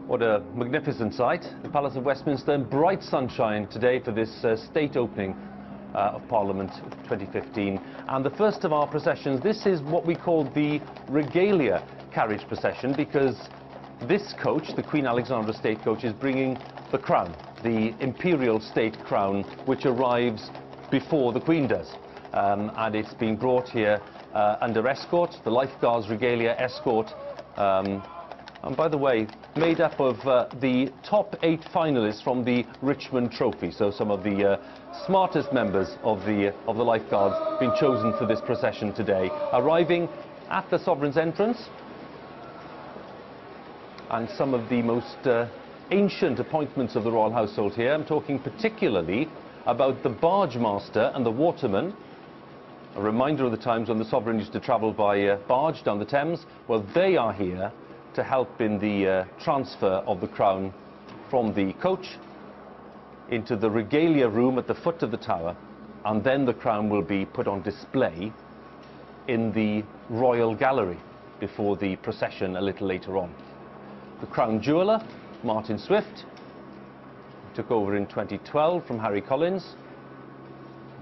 What a magnificent sight. The Palace of Westminster in bright sunshine today for this state opening of Parliament 2015. And the first of our processions, this is what we call the regalia carriage procession, because this coach, the Queen Alexandra State Coach, is bringing the crown, the imperial state crown, which arrives before the Queen does. And it's being brought here under escort, the Lifeguards Regalia escort. And by the way, made up of the top 8 finalists from the Richmond Trophy. So some of the smartest members of the Lifeguards being chosen for this procession today, arriving at the Sovereign's entrance. And some of the most ancient appointments of the royal household here. I'm talking particularly about the barge master and the waterman. A reminder of the times when the Sovereign used to travel by barge down the Thames. Well, they are here to help in the transfer of the crown from the coach into the regalia room at the foot of the tower, and then the crown will be put on display in the royal gallery before the procession a little later on. The crown jeweller, Martin Swift, took over in 2012 from Harry Collins,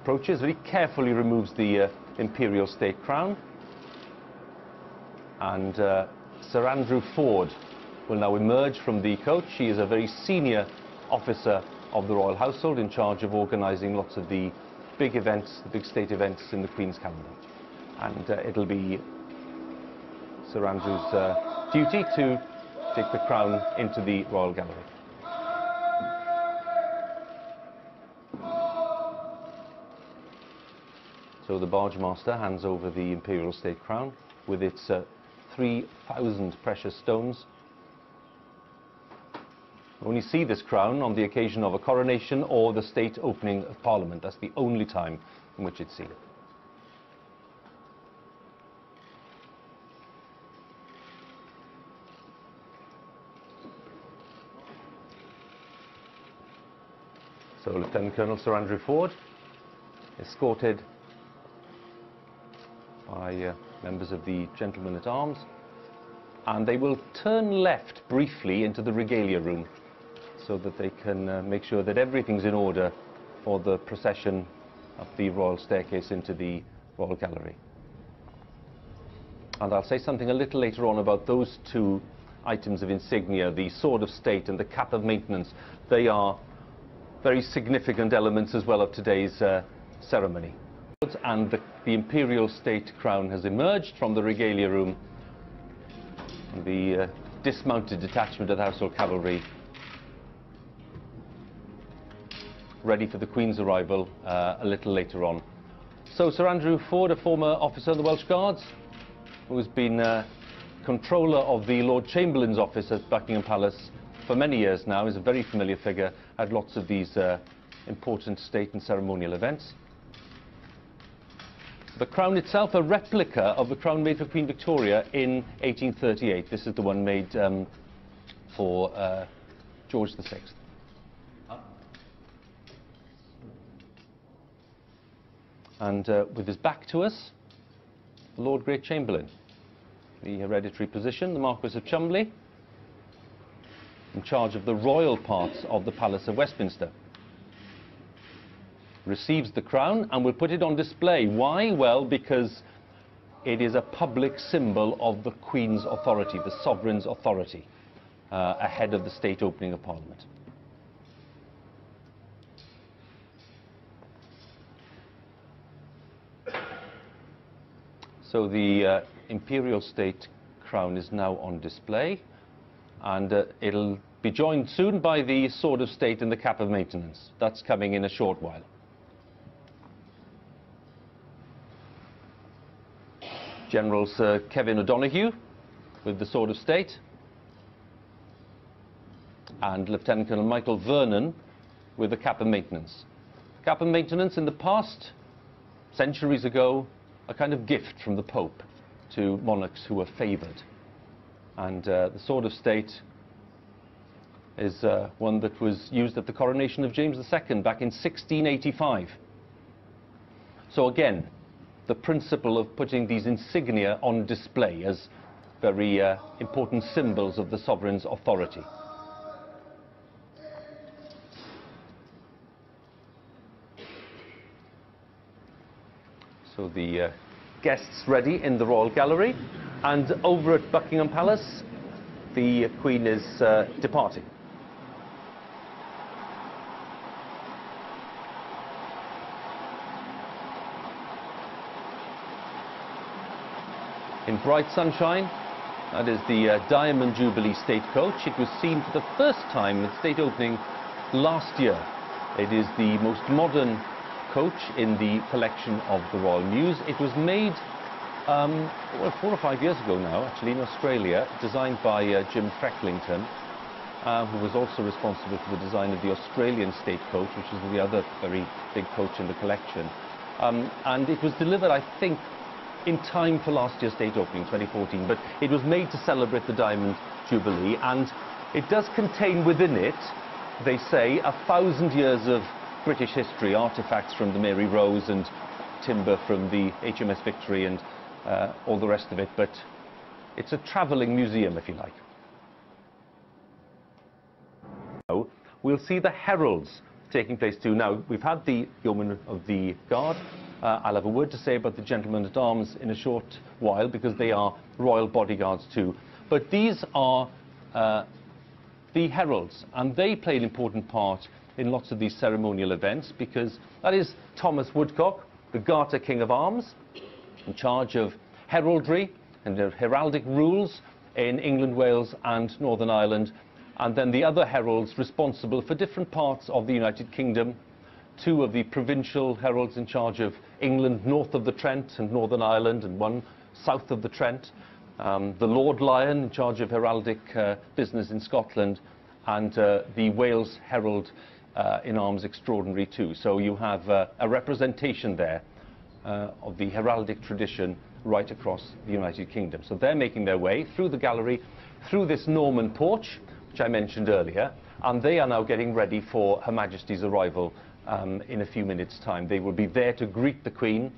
approaches, very carefully removes the imperial state crown, and Sir Andrew Ford will now emerge from the coach. He is a very senior officer of the royal household, in charge of organising lots of the big events, the big state events in the Queen's calendar. And it'll be Sir Andrew's duty to take the crown into the royal gallery. So the barge master hands over the imperial state crown with its 3,000 precious stones. You only see this crown on the occasion of a coronation or the state opening of Parliament. That's the only time in which it's seen. So Lieutenant Colonel Sir Andrew Ford, escorted by members of the Gentlemen-at-Arms, and they will turn left briefly into the regalia room so that they can make sure that everything's in order for the procession up the royal staircase into the royal gallery. And I'll say something a little later on about those two items of insignia, the sword of state and the cap of maintenance. They are very significant elements as well of today's ceremony. And the imperial state crown has emerged from the regalia room. The dismounted detachment of the household cavalry ready for the Queen's arrival a little later on. So Sir Andrew Ford, a former officer in the Welsh Guards, who has been controller of the Lord Chamberlain's office at Buckingham Palace for many years now, is a very familiar figure at lots of these important state and ceremonial events. The crown itself, a replica of the crown made for Queen Victoria in 1838. This is the one made for George VI. And with his back to us, the Lord Great Chamberlain, the hereditary position, the Marquis of Cholmondeley, in charge of the royal parts of the Palace of Westminster, receives the crown and will put it on display. Why? Well, because it is a public symbol of the Queen's authority, the Sovereign's authority, ahead of the state opening of Parliament. So the imperial state crown is now on display, and it'll be joined soon by the sword of state and the cap of maintenance. That's coming in a short while. General Sir Kevin O'Donoghue with the sword of state, and Lieutenant Colonel Michael Vernon with the cap of maintenance. Cap of maintenance in the past, centuries ago, a kind of gift from the Pope to monarchs who were favoured. And the sword of state is one that was used at the coronation of James II back in 1685. So again, the principle of putting these insignia on display as very important symbols of the sovereign's authority. So the guests ready in the Royal Gallery, and over at Buckingham Palace, the Queen is departing. In bright sunshine, that is the Diamond Jubilee State Coach. It was seen for the first time at state opening last year. It is the most modern coach in the collection of the Royal Mews. It was made well, 4 or 5 years ago now, actually, in Australia, designed by Jim Frecklington, who was also responsible for the design of the Australian State Coach, which is the other very big coach in the collection. And it was delivered, I think, in time for last year's state opening, 2014, but it was made to celebrate the Diamond Jubilee, and it does contain within it, they say, 1,000 years of British history, artefacts from the Mary Rose and timber from the HMS Victory and all the rest of it, but it's a travelling museum, if you like. Now, we'll see the heralds taking place too. Now, we've had the Yeomen of the Guard. I'll have a word to say about the Gentlemen-at-Arms in a short while, because they are royal bodyguards too. But these are the heralds, and they play an important part in lots of these ceremonial events, because that is Thomas Woodcock, the Garter King of Arms, in charge of heraldry and heraldic rules in England, Wales and Northern Ireland, and then the other heralds responsible for different parts of the United Kingdom. 2 of the provincial heralds in charge of England north of the Trent and Northern Ireland, and 1 south of the Trent. The Lord Lion in charge of heraldic business in Scotland, and the Wales Herald in Arms Extraordinary too. So you have a representation there of the heraldic tradition right across the United Kingdom. So they're making their way through the gallery, through this Norman porch, which I mentioned earlier, and they are now getting ready for Her Majesty's arrival in a few minutes' time. They will be there to greet the Queen,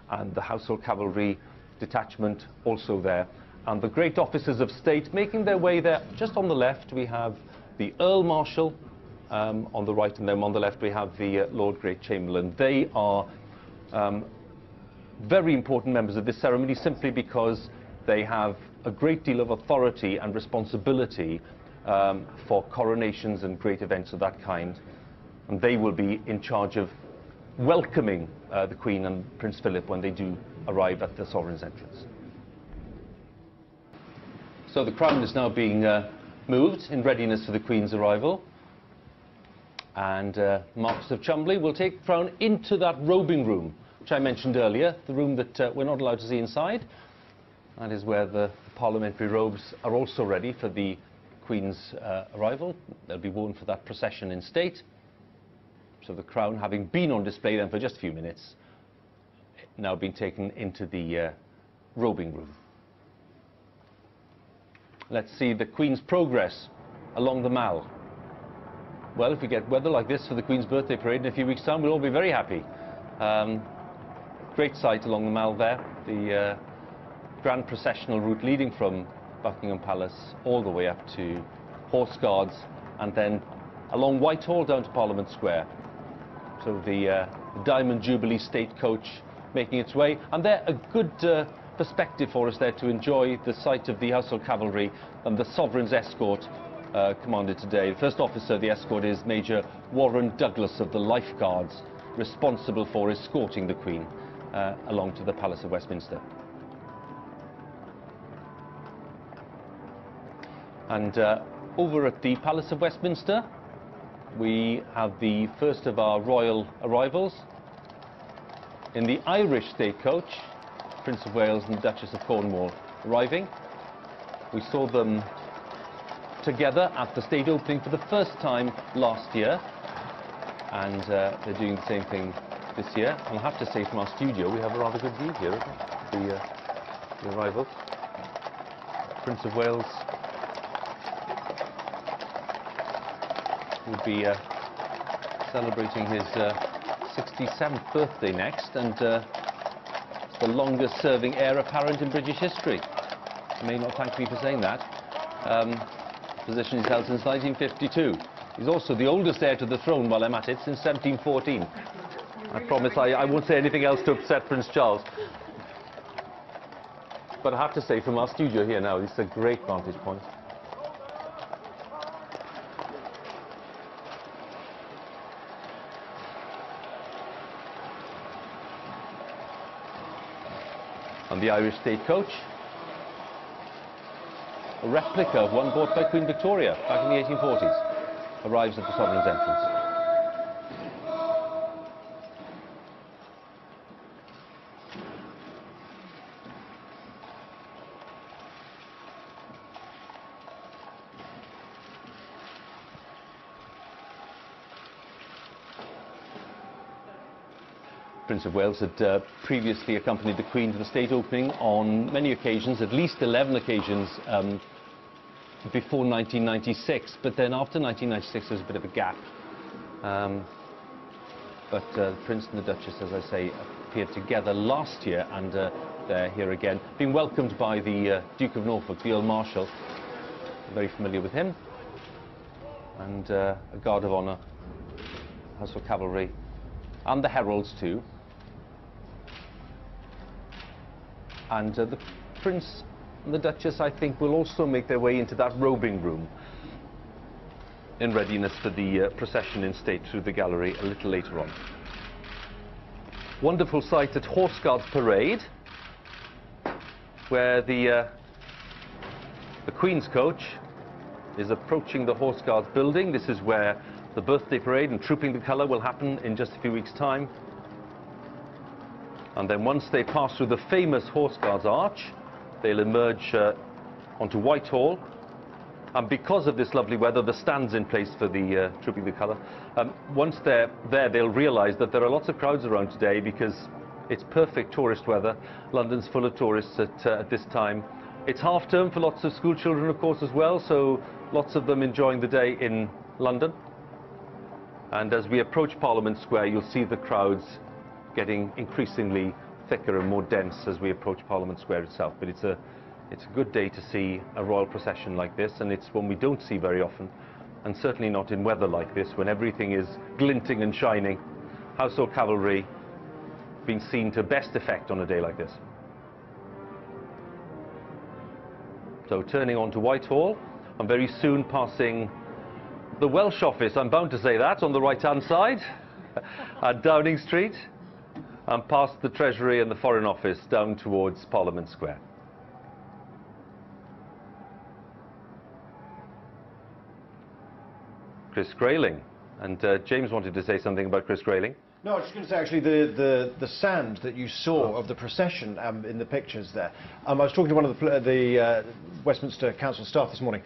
and the Household Cavalry detachment also there, and the great officers of state making their way there. Just on the left we have the Earl Marshal, on the right, and then on the left we have the Lord Great Chamberlain. They are very important members of this ceremony, simply because they have a great deal of authority and responsibility for coronations and great events of that kind. And they will be in charge of welcoming the Queen and Prince Philip when they do arrive at the Sovereign's entrance. So the crown is now being moved in readiness for the Queen's arrival. And Marquess of Cholmondeley will take the crown into that robing room, which I mentioned earlier, the room that we're not allowed to see inside. That is where the parliamentary robes are also ready for the Queen's arrival. They'll be worn for that procession in state. So the crown, having been on display then for just a few minutes, now being taken into the robing room. Let's see the Queen's progress along the Mall. Well, if we get weather like this for the Queen's birthday parade in a few weeks' time, we'll all be very happy. Great sight along the Mall there. The grand processional route leading from Buckingham Palace all the way up to Horse Guards, and then along Whitehall down to Parliament Square. So the Diamond Jubilee State Coach making its way, and they're a good perspective for us there to enjoy the sight of the Household Cavalry and the Sovereign's escort commanded today. The first officer of the escort is Major Warren Douglas of the Life Guards, responsible for escorting the Queen along to the Palace of Westminster. And over at the Palace of Westminster, we have the first of our royal arrivals in the Irish State Coach, Prince of Wales and the Duchess of Cornwall arriving. We saw them together at the state opening for the first time last year, and they're doing the same thing this year. I'll have to say, from our studio, we have a rather good view here, isn't it? The arrival. Prince of Wales will be celebrating his 67th birthday next, and it's the longest serving heir apparent in British history. You may not thank me for saying that. Position he's held since 1952. He's also the oldest heir to the throne, while I'm at it, since 1714. I promise I won't say anything else to upset Prince Charles. But I have to say, from our studio here now, this is a great vantage point. And the Irish state coach, a replica of one bought by Queen Victoria back in the 1840s, arrives at the Sovereign's entrance. Prince of Wales had previously accompanied the Queen to the state opening on many occasions, at least 11 occasions before 1996, but then after 1996 there was a bit of a gap. But the Prince and the Duchess, as I say, appeared together last year, and they're here again, being welcomed by the Duke of Norfolk, the Earl Marshal. I'm very familiar with him, and a Guard of Honour, Household Cavalry, and the Heralds too. And the Prince and the Duchess, I think, will also make their way into that robing room in readiness for the procession in state through the gallery a little later on. Wonderful sight at Horse Guards Parade, where the Queen's coach is approaching the Horse Guards building. This is where the birthday parade and Trooping the Colour will happen in just a few weeks' time. And then once they pass through the famous Horse Guards Arch, they'll emerge onto Whitehall. And because of this lovely weather, the stand's in place for the Trooping the Colour. Once they're there, they'll realise that there are lots of crowds around today because it's perfect tourist weather. London's full of tourists at this time. It's half-term for lots of school children, of course, as well, so lots of them enjoying the day in London. And as we approach Parliament Square, you'll see the crowds getting increasingly thicker and more dense as we approach Parliament Square itself. But it's a good day to see a royal procession like this, and it's one we don't see very often, and certainly not in weather like this, when everything is glinting and shining. Household Cavalry being seen to best effect on a day like this. So turning on to Whitehall, and very soon passing the Welsh office, I'm bound to say that, on the right-hand side, at Downing Street, and past the Treasury and the Foreign Office down towards Parliament Square. Chris Grayling, and James wanted to say something about Chris Grayling. No, I was just going to say, actually, the sand that you saw of the procession in the pictures there. I was talking to one of the Westminster Council staff this morning.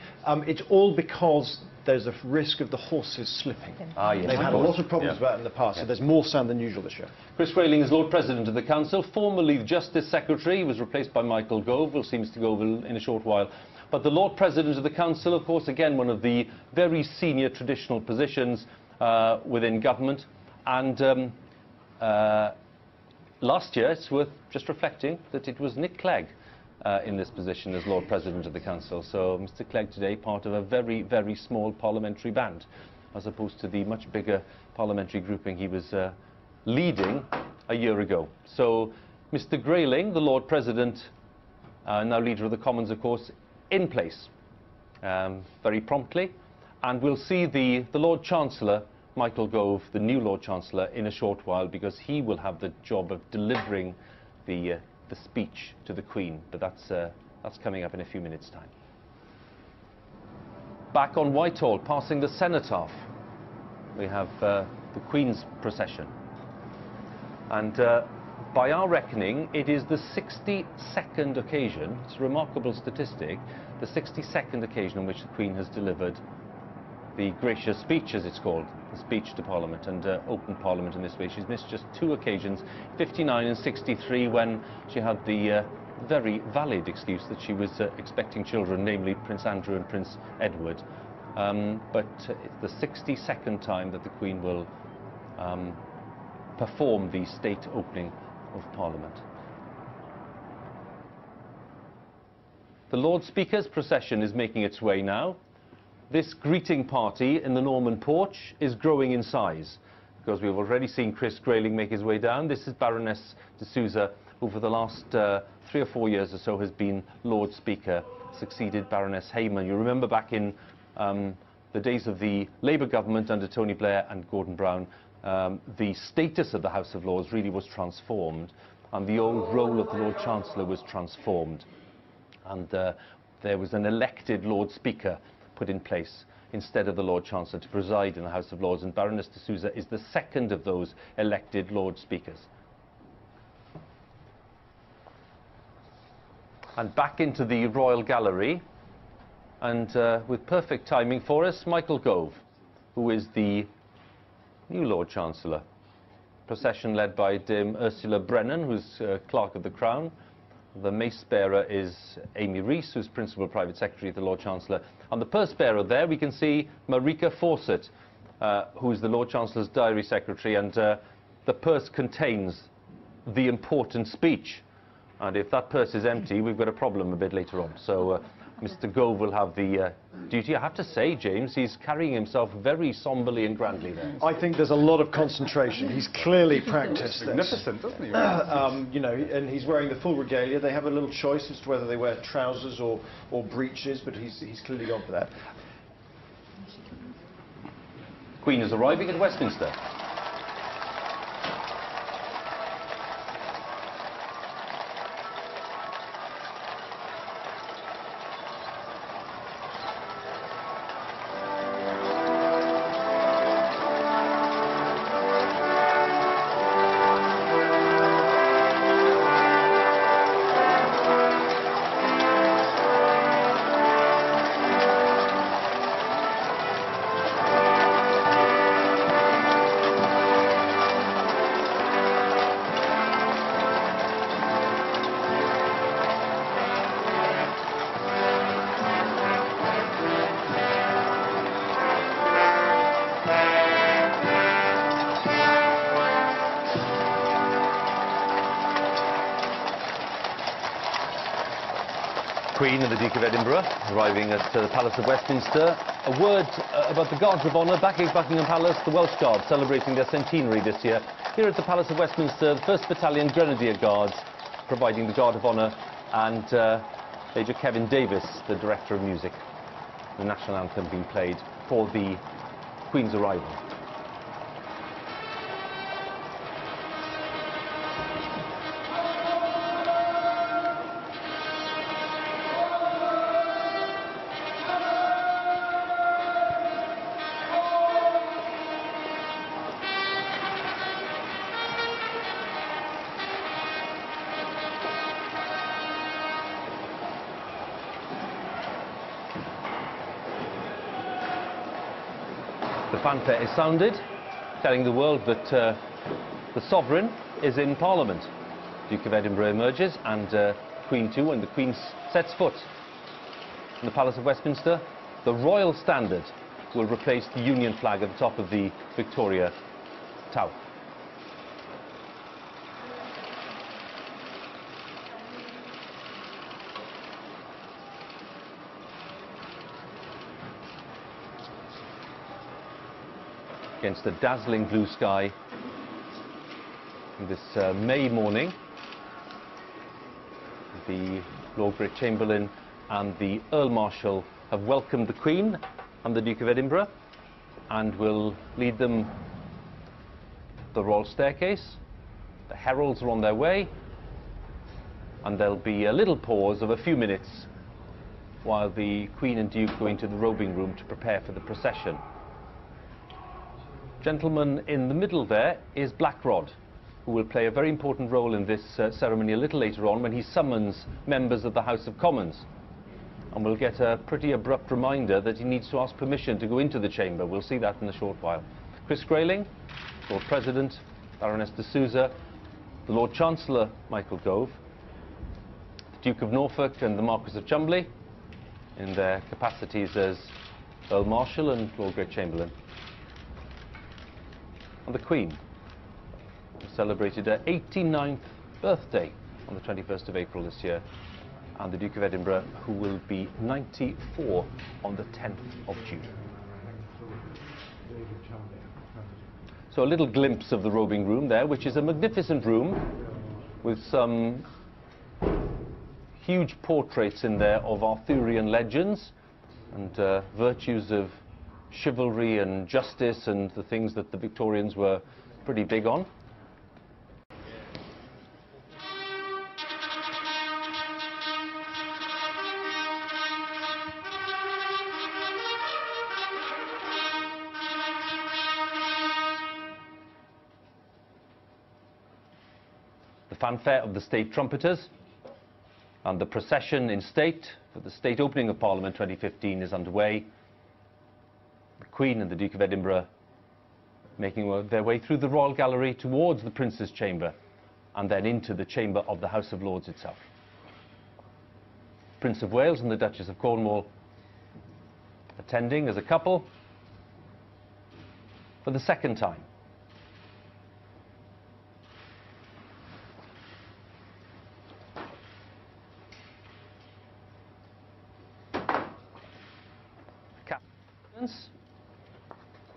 It's all because there's a risk of the horses slipping. Ah, yes, they've had a lot of problems about it in the past, so there's more sand than usual this year. Chris Grayling is Lord President of the Council, formerly Justice Secretary. He was replaced by Michael Gove, who seems to go in a short while. But the Lord President of the Council, of course, again, one of the very senior traditional positions within government. And last year, it's worth just reflecting that it was Nick Clegg in this position as Lord President of the Council. So Mr. Clegg today, part of a very, very small parliamentary band, as opposed to the much bigger parliamentary grouping he was leading a year ago. So Mr. Grayling, the Lord President, now Leader of the Commons, of course, in place very promptly. And we'll see the Lord Chancellor, Michael Gove, the new Lord Chancellor, in a short while, because he will have the job of delivering the speech to the Queen. But that's coming up in a few minutes' time. Back on Whitehall, passing the Cenotaph, we have the Queen's procession. And by our reckoning, it is the 62nd occasion, it's a remarkable statistic, the 62nd occasion on which the Queen has delivered the gracious speech, as it's called, the speech to Parliament, and opened Parliament in this way. She's missed just 2 occasions, 59 and 63, when she had the very valid excuse that she was expecting children, namely Prince Andrew and Prince Edward. But it's the 62nd time that the Queen will perform the state opening of Parliament. The Lord Speaker's procession is making its way now. This greeting party in the Norman porch is growing in size, because we've already seen Chris Grayling make his way down. This is Baroness de Souza, who for the last 3 or 4 years or so has been Lord Speaker, succeeded Baroness Hayman. You remember back in the days of the Labour government under Tony Blair and Gordon Brown, the status of the House of Lords really was transformed, and the old role of the Lord Chancellor was transformed. And there was an elected Lord Speaker put in place instead of the Lord Chancellor to preside in the House of Lords, and Baroness de Souza is the second of those elected Lord Speakers. And back into the Royal Gallery, and with perfect timing for us, Michael Gove, who is the new Lord Chancellor. Procession led by Dame Ursula Brennan, who's Clerk of the Crown. The mace bearer is Amy Rees, who's Principal Private Secretary of the Lord Chancellor. And the purse bearer there, we can see Marika Fawcett, who's the Lord Chancellor's Diary Secretary, and the purse contains the important speech. And if that purse is empty, we've got a problem a bit later on. So Mr. Gove will have the duty. I have to say, James, he's carrying himself very somberly and grandly there. I think there's a lot of concentration. He's clearly practiced this. Magnificent, doesn't he? You know, and he's wearing the full regalia. They have a little choice as to whether they wear trousers or breeches, but he's clearly gone for that. Queen is arriving at Westminster. Queen and the Duke of Edinburgh arriving at the Palace of Westminster. A word about the Guards of Honour back at Buckingham Palace, the Welsh Guards celebrating their centenary this year. Here at the Palace of Westminster, the 1st Battalion Grenadier Guards providing the Guard of Honour, and Major Kevin Davis, the Director of Music. The national anthem being played for the Queen's arrival. The fanfare is sounded, telling the world that the Sovereign is in Parliament. Duke of Edinburgh emerges, and Queen too, and the Queen sets foot in the Palace of Westminster. The Royal Standard will replace the Union flag at the top of the Victoria Tower. Against the dazzling blue sky this May morning, the Lord Great Chamberlain and the Earl Marshal have welcomed the Queen and the Duke of Edinburgh and will lead them the royal staircase. The heralds are on their way, and there'll be a little pause of a few minutes while the Queen and Duke go into the robing room to prepare for the procession. Gentleman in the middle there is Blackrod, who will play a very important role in this ceremony a little later on when he summons members of the House of Commons. And we'll get a pretty abrupt reminder that he needs to ask permission to go into the chamber. We'll see that in a short while. Chris Grayling, Lord President, Baroness de Souza, the Lord Chancellor, Michael Gove, the Duke of Norfolk and the Marquis of Cholmondeley in their capacities as Earl Marshal and Lord Great Chamberlain. And the Queen, who celebrated her 89th birthday on the 21st of April this year, and the Duke of Edinburgh, who will be 94 on the 10th of June. So a little glimpse of the robing room there, which is a magnificent room with some huge portraits in there of Arthurian legends and virtues of chivalry and justice and the things that the Victorians were pretty big on. The fanfare of the state trumpeters and the procession in state for the state opening of Parliament 2015 is underway. The Queen and the Duke of Edinburgh making their way through the Royal Gallery towards the Prince's Chamber and then into the chamber of the House of Lords itself. Prince of Wales and the Duchess of Cornwall attending as a couple for the second time.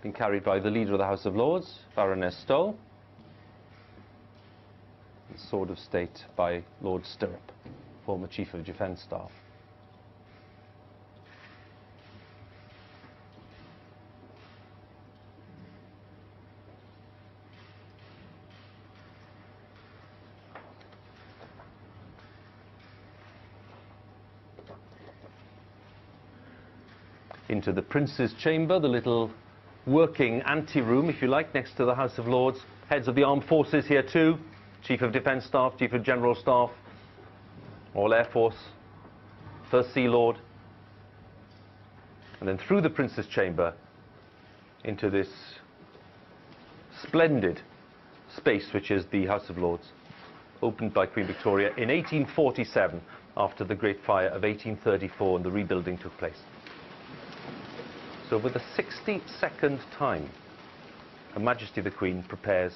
Been carried by the leader of the House of Lords, Baroness Stowe. The Sword of State by Lord Stirrup, former Chief of Defence Staff. Into the Prince's Chamber, the little working ante-room, if you like, next to the House of Lords. Heads of the armed forces here too. Chief of Defence Staff, Chief of General Staff, Royal Air Force, First Sea Lord. And then through the Prince's Chamber into this splendid space which is the House of Lords, opened by Queen Victoria in 1847 after the Great Fire of 1834 and the rebuilding took place. So for the 62nd time, Her Majesty the Queen prepares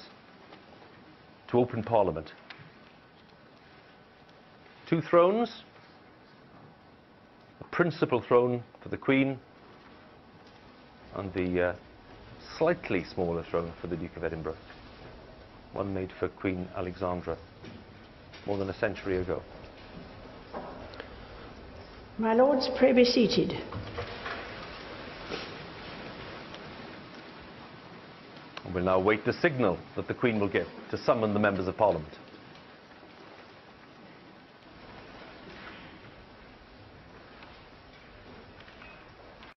to open Parliament. Two thrones, a principal throne for the Queen and the slightly smaller throne for the Duke of Edinburgh, one made for Queen Alexandra more than a century ago. My lords, pray be seated. We'll now wait the signal that the Queen will give to summon the members of Parliament.